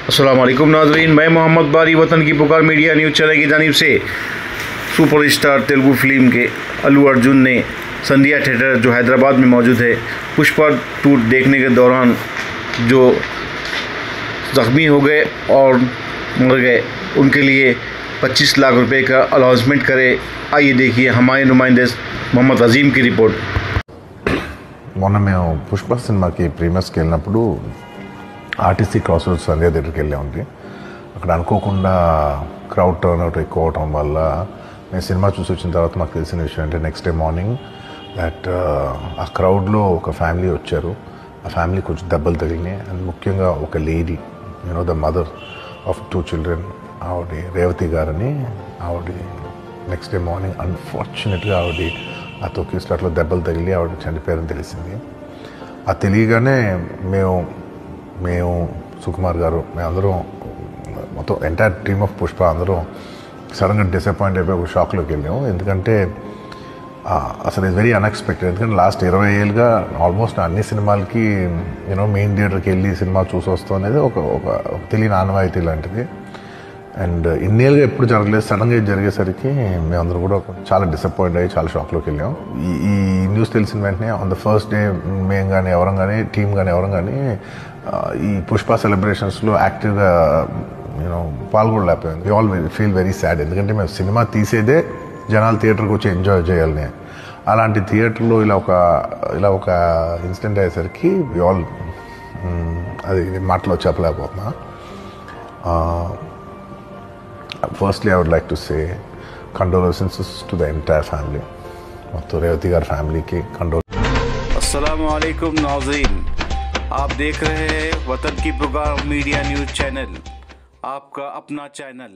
अस्सलाम वालेकुम नाज़रीन, मैं मोहम्मद बारी वतन की पुकार मीडिया न्यूज़ चैनल की जानिब से सुपरस्टार तेलुगु फिल्म के अल्लू अर्जुन ने संध्या थिएटर जो हैदराबाद में मौजूद है पुष्पा 2 देखने के दौरान जो ज़ख्मी हो गए और मर गए उनके लिए 25 लाख रुपए का अनाउंसमेंट करे। आइए देखिए हमारे नुमाइंदे मोहम्मद अजीम की रिपोर्ट। మొన్న మేము పుష్ప సినిమాకి ప్రీమియర్స్కి వెళ్ళినప్పుడు ఆర్టీసీ క్రాస్ రోడ్స్ సంధ్యా థియేటర్కి వెళ్ళామండి. అక్కడ అనుకోకుండా క్రౌడ్ టర్న్ అవుట్ ఎక్కువ అవటం వల్ల మేము సినిమా చూసి వచ్చిన తర్వాత మాకు తెలిసిన విషయం అంటే నెక్స్ట్ డే మార్నింగ్ దట్ ఆ క్రౌడ్లో ఒక ఫ్యామిలీ వచ్చారు. ఆ ఫ్యామిలీ కొంచెం దెబ్బలు తగిలినాయి. అండ్ ముఖ్యంగా ఒక lady the mother of 2 children ఆవిడ రేవతి గారని ఆవిడ నెక్స్ట్ డే మార్నింగ్ అన్ఫార్చునేట్గా ఆవిడ ఆ తొక్కి స్లాట్లో దెబ్బలు తగిలి ఆవిడ చనిపోయారని తెలిసింది. ఆ తెలియగానే మేము సుకుమార్ గారు మేమందరం మొత్తం ఎంటైర్ టీమ్ ఆఫ్ పుష్ప అందరం సడన్గా డిసప్పాయింట్ అయిపోయి ఒక షాక్లోకి వెళ్ళాము. ఎందుకంటే అసలు ఇట్స్ వెరీ అన్ఎక్స్పెక్టెడ్. ఎందుకంటే లాస్ట్ 20 ఏళ్ళుగా ఆల్మోస్ట్ అన్ని సినిమాలకి మెయిన్ థియేటర్కి వెళ్ళి సినిమా చూసి వస్తాం అనేది ఒక తెలియని ఆనవాయితీ లాంటిది. అండ్ ఇన్నేళ్ళుగా ఎప్పుడు జరగలేదు. సడన్గా ఇది జరిగేసరికి మేమందరూ కూడా చాలా డిసప్పాయింట్ అయ్యి చాలా షాక్లోకి వెళ్ళాం. ఈ న్యూస్ తెలిసిన వెంటనే ఆన్ ద ఫస్ట్ డే మేము కానీ ఎవరం కానీ టీం కానీ ఎవరం కానీ ఈ పుష్ప సెలబ్రేషన్స్లో యాక్టివ్గా పాల్గొనలేకపోయాం. We all feel very sad. ఎందుకంటే మేము సినిమా తీసేదే జనాలు థియేటర్కి వచ్చి ఎంజాయ్ చేయాలని. అలాంటి థియేటర్లో ఇలా ఒక ఇన్సిడెంట్ అయ్యేసరికి వి ఆల్ అది మాటలో చెప్పలేకపోతున్నా. Firstly, I would like to say condolences to the entire family. तो रेवती गार फैमिली की अस्सलाम वालेकुम नाज़रीन, आप देख रहे हैं वतन की पुकार मीडिया न्यूज़ चैनल, आपका अपना चैनल।